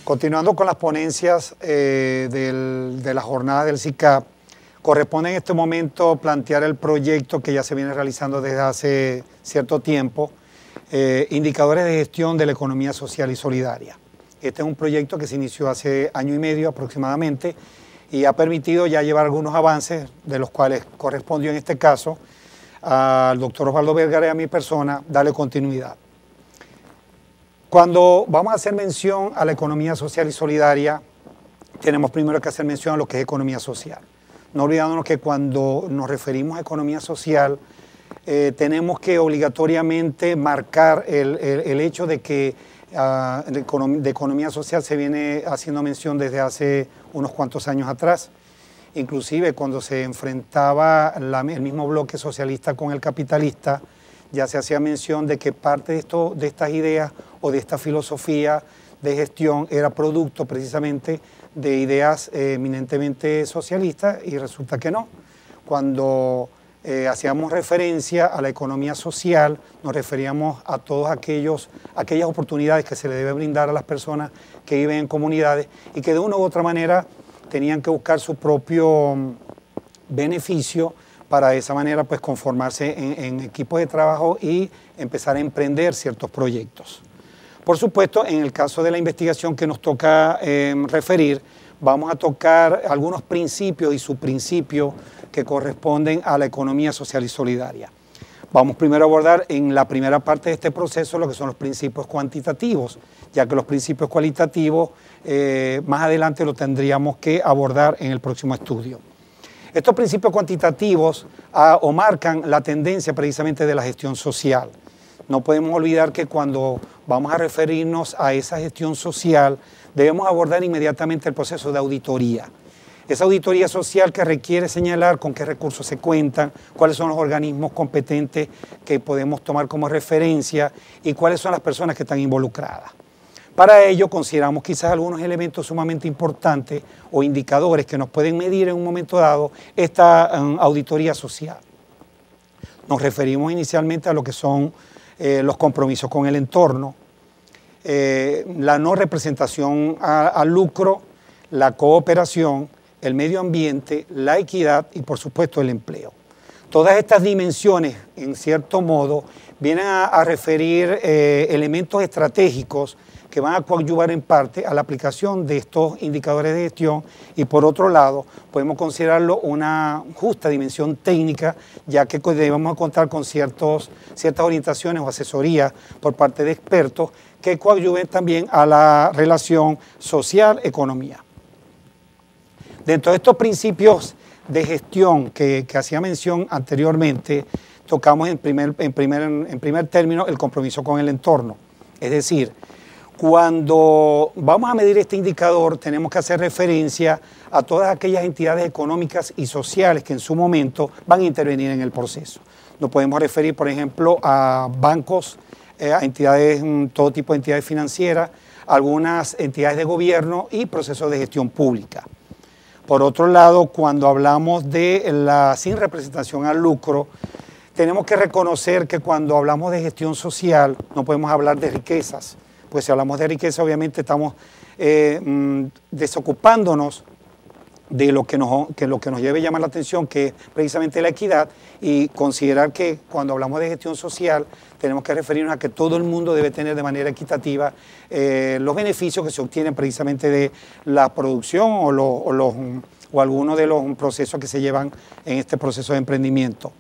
Continuando con las ponencias de la jornada del SICAP, corresponde en este momento plantear el proyecto que ya se viene realizando desde hace cierto tiempo, indicadores de gestión de la economía social y solidaria. Este es un proyecto que se inició hace año y medio aproximadamente y ha permitido ya llevar algunos avances, de los cuales correspondió en este caso al doctor Osvaldo Vergara y a mi persona darle continuidad. Cuando vamos a hacer mención a la economía social y solidaria, tenemos primero que hacer mención a lo que es economía social. No olvidándonos que cuando nos referimos a economía social, tenemos que obligatoriamente marcar el hecho de que de economía social se viene haciendo mención desde hace unos cuantos años atrás. Inclusive cuando se enfrentaba el mismo bloque socialista con el capitalista, ya se hacía mención de que parte de estas ideas o de esta filosofía de gestión era producto precisamente de ideas eminentemente socialistas, y resulta que no. Cuando hacíamos referencia a la economía social, nos referíamos a todas aquellas oportunidades que se le debe brindar a las personas que viven en comunidades y que de una u otra manera tenían que buscar su propio beneficio para de esa manera pues conformarse en equipos de trabajo y empezar a emprender ciertos proyectos. Por supuesto, en el caso de la investigación que nos toca referir, vamos a tocar algunos principios y subprincipios que corresponden a la economía social y solidaria. Vamos primero a abordar en la primera parte de este proceso lo que son los principios cuantitativos, ya que los principios cualitativos más adelante lo tendríamos que abordar en el próximo estudio. Estos principios cuantitativos o marcan la tendencia precisamente de la gestión social. No podemos olvidar que cuando vamos a referirnos a esa gestión social, debemos abordar inmediatamente el proceso de auditoría. Esa auditoría social que requiere señalar con qué recursos se cuentan, cuáles son los organismos competentes que podemos tomar como referencia y cuáles son las personas que están involucradas. Para ello consideramos quizás algunos elementos sumamente importantes o indicadores que nos pueden medir en un momento dado esta auditoría social. Nos referimos inicialmente a lo que son los compromisos con el entorno, la no representación al lucro, la cooperación, el medio ambiente, la equidad y por supuesto el empleo. Todas estas dimensiones, en cierto modo, vienen a referir elementos estratégicos que van a coadyuvar en parte a la aplicación de estos indicadores de gestión, y por otro lado podemos considerarlo una justa dimensión técnica, ya que debemos contar con ciertas orientaciones o asesorías por parte de expertos que coadyuven también a la relación social-economía. Dentro de estos principios de gestión que hacía mención anteriormente, tocamos en primer término el compromiso con el entorno. Es decir, cuando vamos a medir este indicador, tenemos que hacer referencia a todas aquellas entidades económicas y sociales que en su momento van a intervenir en el proceso. Nos podemos referir, por ejemplo, a bancos, a entidades, todo tipo de entidades financieras, algunas entidades de gobierno y procesos de gestión pública. Por otro lado, cuando hablamos de la sin representación al lucro, tenemos que reconocer que cuando hablamos de gestión social no podemos hablar de riquezas, pues si hablamos de riqueza obviamente estamos desocupándonos de lo que nos debe llamar la atención, que es precisamente la equidad, y considerar que cuando hablamos de gestión social tenemos que referirnos a que todo el mundo debe tener de manera equitativa los beneficios que se obtienen precisamente de la producción o algunos de los procesos que se llevan en este proceso de emprendimiento.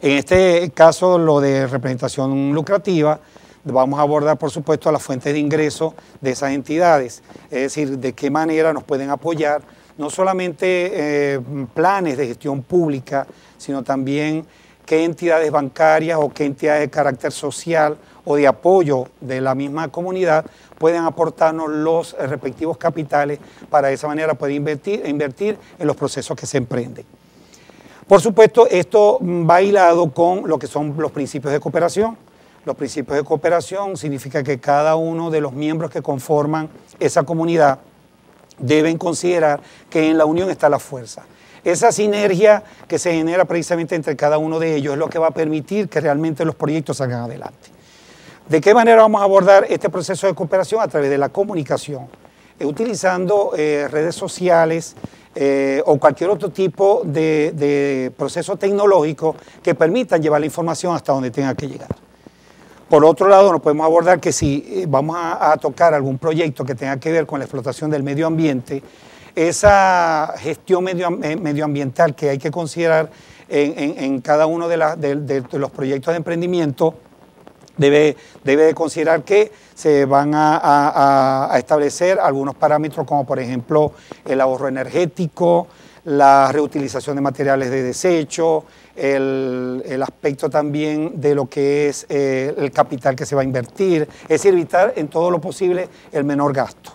En este caso, lo de representación lucrativa, vamos a abordar, por supuesto, las fuentes de ingreso de esas entidades, es decir, de qué manera nos pueden apoyar, no solamente planes de gestión pública, sino también qué entidades bancarias o qué entidades de carácter social o de apoyo de la misma comunidad pueden aportarnos los respectivos capitales para de esa manera poder invertir en los procesos que se emprenden. Por supuesto, esto va hilado con lo que son los principios de cooperación. Los principios de cooperación significa que cada uno de los miembros que conforman esa comunidad deben considerar que en la unión está la fuerza. Esa sinergia que se genera precisamente entre cada uno de ellos es lo que va a permitir que realmente los proyectos salgan adelante. ¿De qué manera vamos a abordar este proceso de cooperación? A través de la comunicación, utilizando redes sociales o cualquier otro tipo de proceso tecnológico que permitan llevar la información hasta donde tenga que llegar. Por otro lado, nos podemos abordar que si vamos a tocar algún proyecto que tenga que ver con la explotación del medio ambiente, esa gestión medioambiental que hay que considerar en cada uno de los proyectos de emprendimiento, debe de considerar que se van a establecer algunos parámetros como por ejemplo el ahorro energético, la reutilización de materiales de desecho, el aspecto también de lo que es el capital que se va a invertir, es decir, evitar en todo lo posible el menor gasto.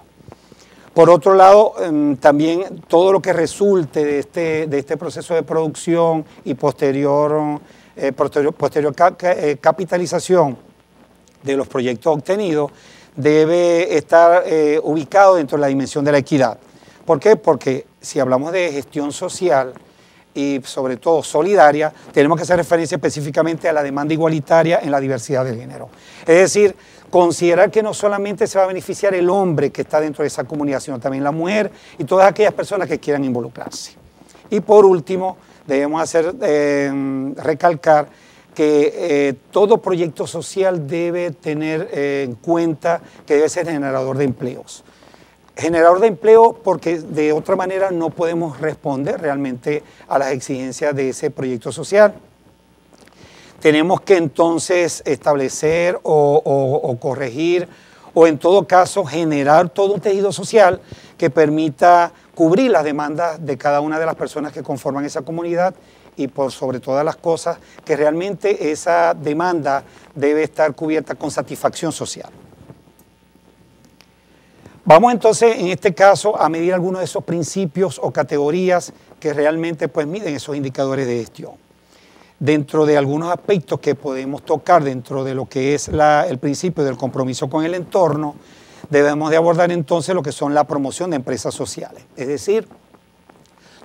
Por otro lado, también todo lo que resulte de este proceso de producción y posterior capitalización de los proyectos obtenidos debe estar ubicado dentro de la dimensión de la equidad. ¿Por qué? Porque si hablamos de gestión social y sobre todo solidaria, tenemos que hacer referencia específicamente a la demanda igualitaria en la diversidad de género. Es decir, considerar que no solamente se va a beneficiar el hombre que está dentro de esa comunidad, sino también la mujer y todas aquellas personas que quieran involucrarse. Y por último, debemos recalcar que todo proyecto social debe tener en cuenta que debe ser generador de empleos. Generador de empleo porque de otra manera no podemos responder realmente a las exigencias de ese proyecto social. Tenemos que entonces establecer o corregir o en todo caso generar todo un tejido social que permita cubrir las demandas de cada una de las personas que conforman esa comunidad y por sobre todas las cosas que realmente esa demanda debe estar cubierta con satisfacción social. Vamos entonces en este caso a medir algunos de esos principios o categorías que realmente pues miden esos indicadores de gestión. Dentro de algunos aspectos que podemos tocar dentro de lo que es el principio del compromiso con el entorno, debemos de abordar entonces lo que son la promoción de empresas sociales. Es decir,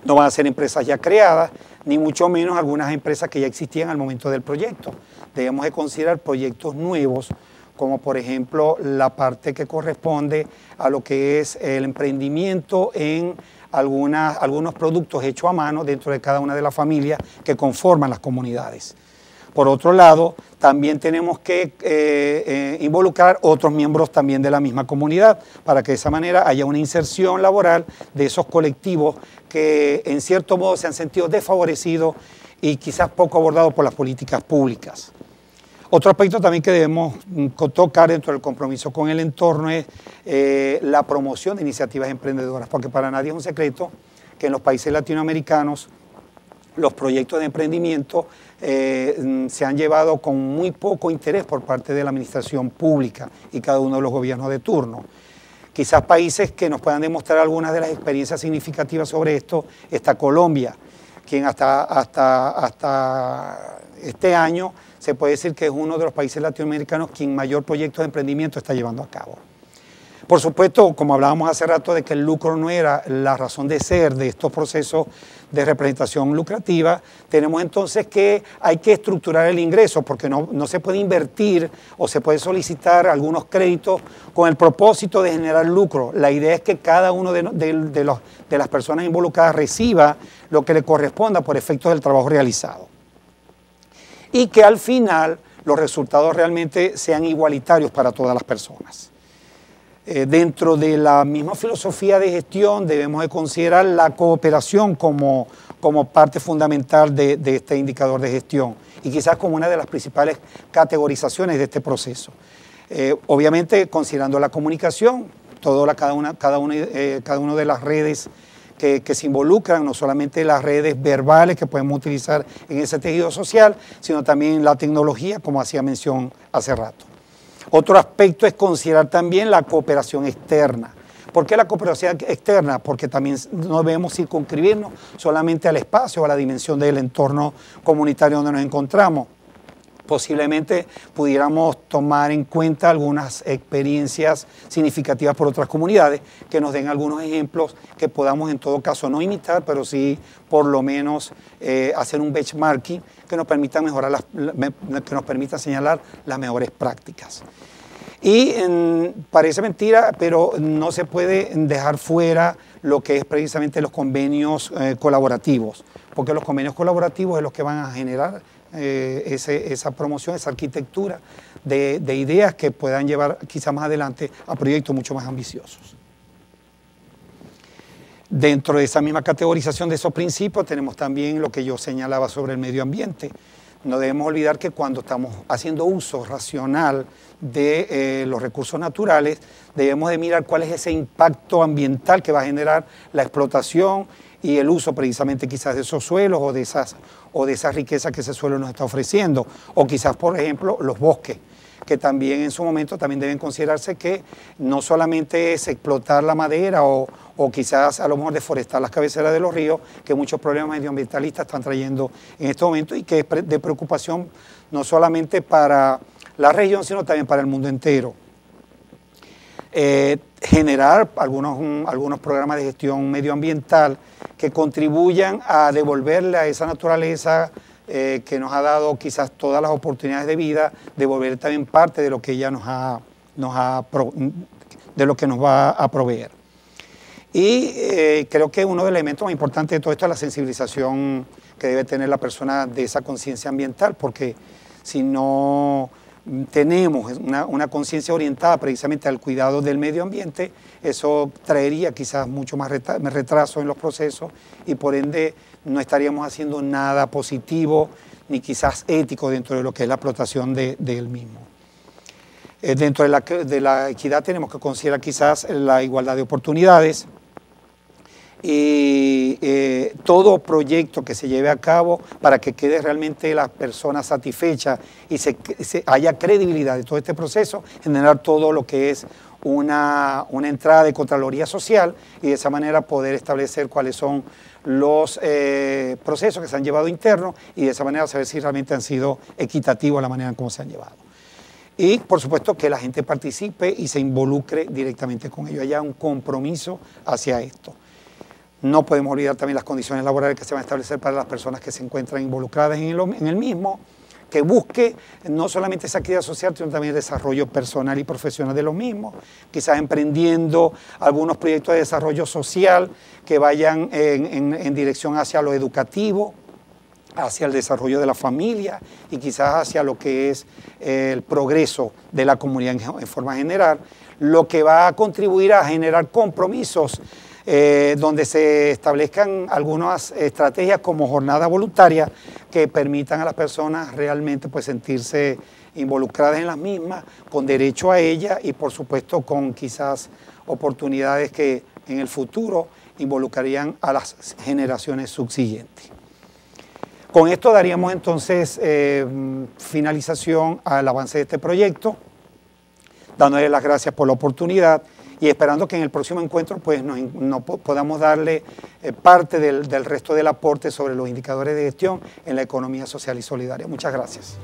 no van a ser empresas ya creadas, ni mucho menos algunas empresas que ya existían al momento del proyecto. Debemos de considerar proyectos nuevos, como por ejemplo la parte que corresponde a lo que es el emprendimiento en algunos productos hechos a mano dentro de cada una de las familias que conforman las comunidades. Por otro lado, también tenemos que involucrar otros miembros también de la misma comunidad para que de esa manera haya una inserción laboral de esos colectivos que en cierto modo se han sentido desfavorecidos y quizás poco abordados por las políticas públicas. Otro aspecto también que debemos tocar dentro del compromiso con el entorno es la promoción de iniciativas emprendedoras, porque para nadie es un secreto que en los países latinoamericanos los proyectos de emprendimiento se han llevado con muy poco interés por parte de la administración pública y cada uno de los gobiernos de turno. Quizás países que nos puedan demostrar algunas de las experiencias significativas sobre esto está Colombia, quien hasta este año se puede decir que es uno de los países latinoamericanos quien mayor proyecto de emprendimiento está llevando a cabo. Por supuesto, como hablábamos hace rato de que el lucro no era la razón de ser de estos procesos de representación lucrativa, tenemos entonces que hay que estructurar el ingreso porque no se puede invertir o se puede solicitar algunos créditos con el propósito de generar lucro. La idea es que cada uno de las personas involucradas reciba lo que le corresponda por efecto del trabajo realizado. Y que al final los resultados realmente sean igualitarios para todas las personas. Dentro de la misma filosofía de gestión debemos de considerar la cooperación como parte fundamental de este indicador de gestión y quizás como una de las principales categorizaciones de este proceso. Obviamente considerando la comunicación, cada una de las redes que se involucran, no solamente las redes verbales que podemos utilizar en ese tejido social, sino también la tecnología, como hacía mención hace rato. Otro aspecto es considerar también la cooperación externa. ¿Por qué la cooperación externa? Porque también no debemos circunscribirnos solamente al espacio o a la dimensión del entorno comunitario donde nos encontramos. Posiblemente pudiéramos tomar en cuenta algunas experiencias significativas por otras comunidades que nos den algunos ejemplos que podamos en todo caso no imitar, pero sí por lo menos hacer un benchmarking que nos permita mejorar que nos permita señalar las mejores prácticas. Y parece mentira, pero no se puede dejar fuera lo que es precisamente los convenios colaborativos, porque los convenios colaborativos es los que van a generar esa promoción, esa arquitectura de ideas que puedan llevar quizá más adelante a proyectos mucho más ambiciosos. Dentro de esa misma categorización de esos principios tenemos también lo que yo señalaba sobre el medio ambiente. No debemos olvidar que cuando estamos haciendo uso racional de los recursos naturales, debemos de mirar cuál es ese impacto ambiental que va a generar la explotación y el uso precisamente quizás de esos suelos o de esas riquezas que ese suelo nos está ofreciendo, o quizás, por ejemplo, los bosques, que también en su momento también deben considerarse que no solamente es explotar la madera o quizás a lo mejor deforestar las cabeceras de los ríos, que muchos problemas medioambientalistas están trayendo en este momento y que es de preocupación no solamente para la región, sino también para el mundo entero. Generar algunos programas de gestión medioambiental que contribuyan a devolverle a esa naturaleza que nos ha dado quizás todas las oportunidades de vida, devolver también parte de lo que ella de lo que nos va a proveer. Y creo que uno de los elementos más importantes de todo esto es la sensibilización que debe tener la persona de esa conciencia ambiental, porque si no tenemos una conciencia orientada precisamente al cuidado del medio ambiente, eso traería quizás mucho más retraso en los procesos y por ende no estaríamos haciendo nada positivo ni quizás ético dentro de lo que es la explotación del mismo. Dentro de la equidad tenemos que considerar quizás la igualdad de oportunidades y todo proyecto que se lleve a cabo para que quede realmente la persona satisfecha y haya credibilidad de todo este proceso, generar todo lo que es una entrada de Contraloría Social y de esa manera poder establecer cuáles son los procesos que se han llevado internos y de esa manera saber si realmente han sido equitativos la manera en cómo se han llevado. Y por supuesto que la gente participe y se involucre directamente con ello, haya un compromiso hacia esto. No podemos olvidar también las condiciones laborales que se van a establecer para las personas que se encuentran involucradas en el mismo, que busque no solamente esa actividad social, sino también el desarrollo personal y profesional de los mismos, quizás emprendiendo algunos proyectos de desarrollo social que vayan en dirección hacia lo educativo, hacia el desarrollo de la familia y quizás hacia lo que es el progreso de la comunidad en forma general, lo que va a contribuir a generar compromisos donde se establezcan algunas estrategias como jornada voluntaria que permitan a las personas realmente pues, sentirse involucradas en las mismas, con derecho a ellas y por supuesto con quizás oportunidades que en el futuro involucrarían a las generaciones subsiguientes. Con esto daríamos entonces finalización al avance de este proyecto, dándole las gracias por la oportunidad y esperando que en el próximo encuentro pues, podamos darle parte del resto del aporte sobre los indicadores de gestión en la economía social y solidaria. Muchas gracias.